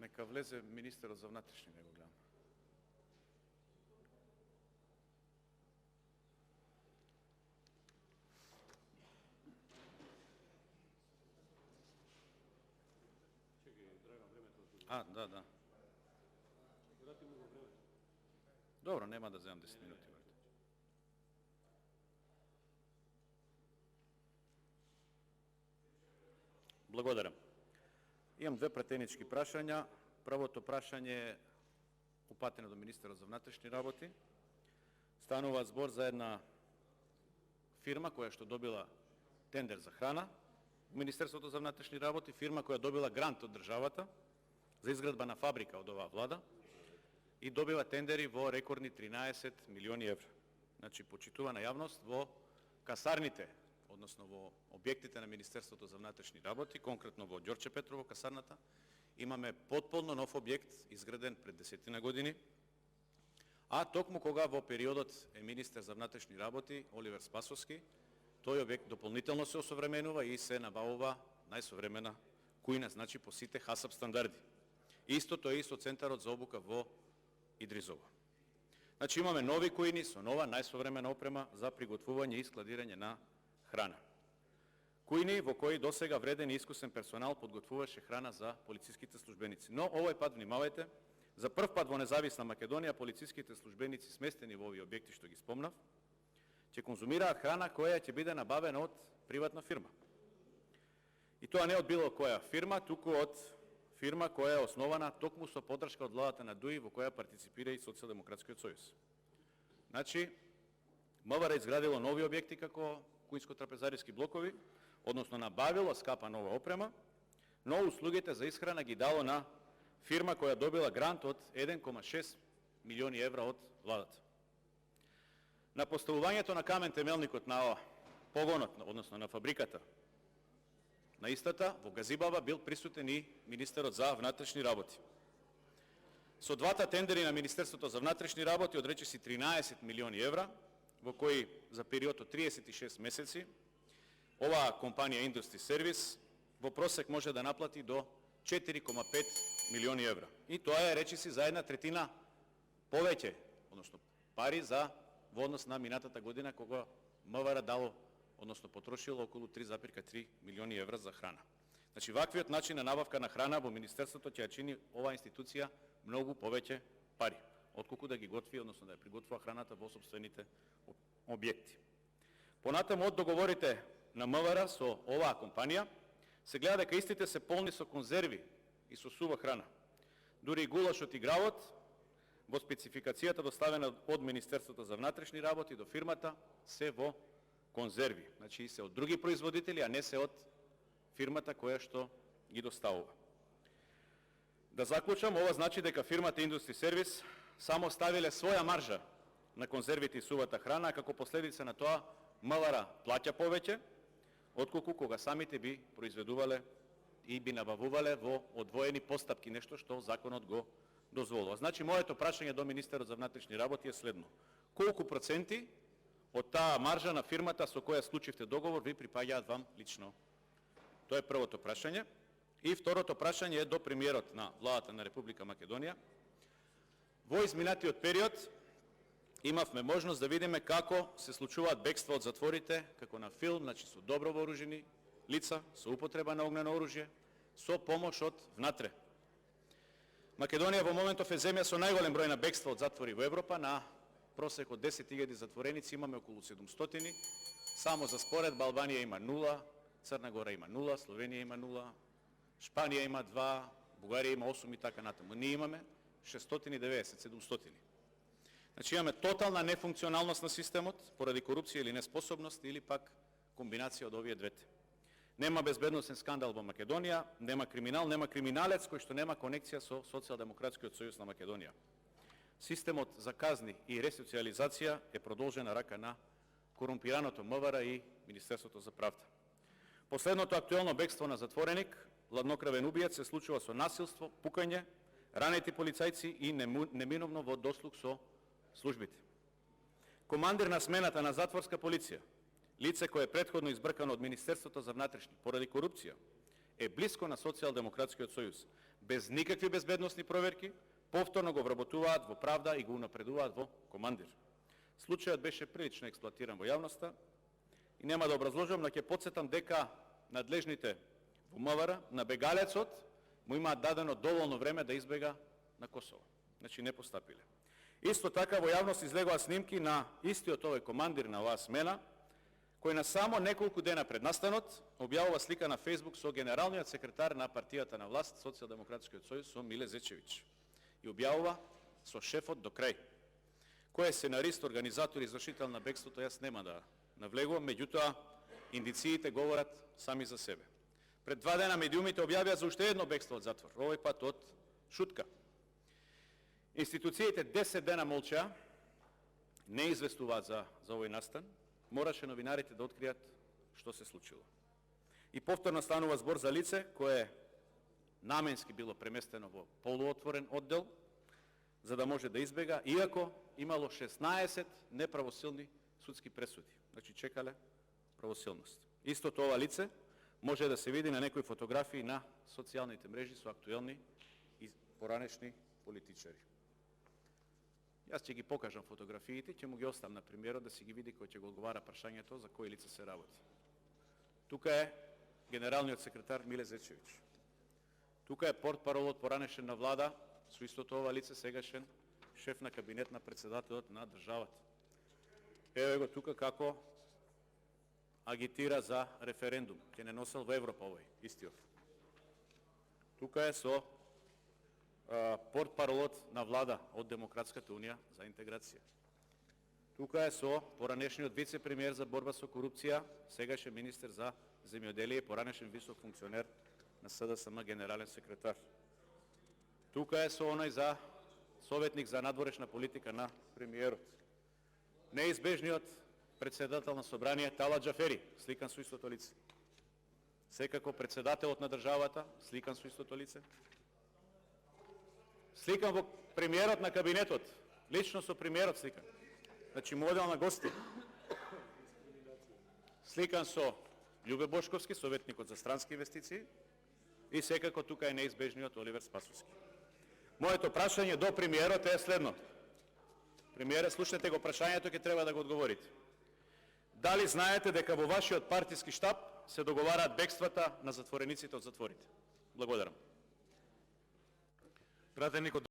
Нека влезе министерот за внатрешни, него гледам. Да. Добро, нема да земам 10 минути. Благодарам. Имам две претенички прашања. Првото прашање е упатено до министерот за внатрешни работи. Станува збор за една фирма која што добила тендер за храна во Министерството за внатрешни работи, фирма која добила грант од државата за изградба на фабрика од оваа влада и добива тендери во рекордни 13 милиони евра. Значи, почитувана јавност, во касарните, односно во објектите на Министерството за внатрешни работи, конкретно во Ѓорче Петрово, касарната, имаме потполно нов објект, изграден пред 10 години, а токму кога во периодот е министер за внатрешни работи Оливер Спасовски, тој објект дополнително се осовременува и се набавува најсовремена кујна, значи по сите ХАСАП стандарди. Истото е и со Центарот за обука во Идризово. Значи имаме нови кујни со нова најсовремена опрема за приготвување и складирање на храна. Кујни во кои досега вреден и искусен персонал подготвуваше храна за полициските службеници. Но овој пат, внимавајте, за прв пат во независна Македонија полициските службеници сместени во овие објекти што ги спомнав, ќе конзумираат храна која ќе биде набавена од приватна фирма. И тоа не од било која фирма, туку од фирма која е основана токму со поддршка од владата на ДУИ, во која партиципира и Социјалдемократскиот сојуз. Значи, МВР изградило нови објекти како кујнско-трапезариски блокови, односно набавило скапа нова опрема, но услугите за исхрана ги дало на фирма која добила грант од 1,6 милиони евра од владата. На поставувањето на камен темелникот на погонот, односно на фабриката, на истата, во Газибаба бил присутен и министерот за внатрешни работи. Со двата тендери на Министерството за внатрешни работи од речиси 13 милиони евра, во кои за период од 36 месеци, оваа компанија Industry Service во просек може да наплати до 4,5 милиони евра. И тоа е речиси за 1/3 повеќе, односно пари за во однос на минатата година кога МВР дало, односно потрошило околу 3,3 милиони евра за храна. Значи, ваквиот начин на набавка на храна во Министерството ќе ја чини оваа институција многу повеќе пари, отколку да ги готви, односно да ја приготвува храната во сопствените објекти. Понатаму од договорите на МВР со оваа компанија, се гледа дека истите се полни со конзерви и со сува храна. Дури и гулашот и гравот, во спецификацијата доставена од Министерството за внатрешни работи до фирмата, се во конзерви. Значи, се од други производители, а не се од фирмата која што ги доставува. Да заклучам, ова значи дека фирмата Industry Service само ставиле своја маржа на конзервите и сувата храна, а како последица на тоа МВР плаќа повеќе, отколку кога самите би произведувале и би набавувале во одвоени постапки, нешто што законот го дозволува. Значи, моето прашање до министерот за внатрешни работи е следно. Колку проценти од таа маржа на фирмата со која склучивте договор ви припаѓаат вам лично? Тоа е првото прашање. И второто прашање е до премиерот на владата на Република Македонија. Во изминатиот период имавме можност да видиме како се случуваат бегства од затворите, како на филм, значи со добро вооружени лица, со употреба на огнено оружје, со помош од внатре. Македонија во моментов е земја со најголем број на бегства од затвори во Европа, на просек од 10.000 затвореници имаме околу 700, само за споредба Албанија има 0, Црна Гора има 0, Словенија има 0, Шпанија има 2, Бугарија има 8 и така натаму. Ние имаме 690-700. Значи имаме тотална нефункционалност на системот, поради корупција или неспособност, или пак комбинација од овие двете. Нема безбедносен скандал во Македонија, нема криминал, нема криминалец кој што нема конекција со Социјалдемократскиот сојуз на Македонија. Системот за казни и ресоциализација е продолжена рака на корумпираното МВР и Министерството за правда. Последното актуелно бегство на затвореник, ладнокрвен убиец, се случува со насилство, пукање, ранети полицајци и неминовно во дослуг со службите. Командир на смената на затворска полиција, лице кое е претходно избркано од Министерството за внатрешни поради корупција, е близко на Социјалдемократскиот сојуз. Без никакви безбедносни проверки, повторно го вработуваат во правда и го унапредуваат во командир. Случајот беше прилично експлоатиран во јавноста и нема да образложам, но ќе потсетам дека надлежните во МВР на бегалецот му имаат дадено доволно време да избега на Косово. Значи не постапиле. Исто така во јавност излегоа снимки на истиот овој командир на оваа смена, кој на само неколку дена пред настанот објавува слика на Фејсбук со генералниот секретар на партијата на власт, Социјалдемократскиот сојуз, со Миле Зечевиќ. И објавува со шефот до крај. Кој е сценарист, организатор и извршител на бегството, јас нема да навлегувам, меѓутоа индициите говорат сами за себе. Пред 2 дена медиумите објавија за уште едно бегство од затвор, овој пат од Шутка. Институциите 10 дена молчаа, не известуваат за овој настан, мораше новинарите да откријат што се случило. И повторно станува збор за лице кое наменски било преместено во полуотворен оддел, за да може да избега, иако имало 16 неправосилни судски пресуди. Значи чекале правосилност. Истото ова лице може да се види на некои фотографии на социјалните мрежи со актуелни и поранешни политичари. Јас ќе ги покажам фотографиите, ќе му ги оставам на премиерот да си ги види кој ќе го одговара прашањето за кој лице се работи. Тука е генералниот секретар Миле Зечевиќ. Тука е портпаролот поранешен на влада, со истото ова лице сегашен шеф на кабинет на председателот на државата. Еве го тука како агитира за референдум. Ќе не носел во Европа овој, истиот. Тука е со портпаролот на влада од Демократската унија за интеграција. Тука е со поранешниот вице-премиер за борба со корупција, сегашен министер за земјоделие, поранешен висок функционер на СДСМ, генерален секретар. Тука е со оној за советник за надворешна политика на премиерот. Неизбежниот председател на собрание Талат Џафери, сликан со истото лице. Секако председателот на државата, сликан со истото лице. Сликан во премиерот на кабинетот, лично со премиерот сликан. Значи модел на гости. Сликан со Љубе Бошковски, советникот за странски инвестиции, и секако тука е неизбежниот Оливер Спасовски. Моето прашање до премиерот е следното. Премиере, слушнете го прашањето, ќе треба да го одговорите. Дали знаете дека во вашиот партиски штаб се договараат бегствата на затворениците од затворите? Благодарам. Пратеник од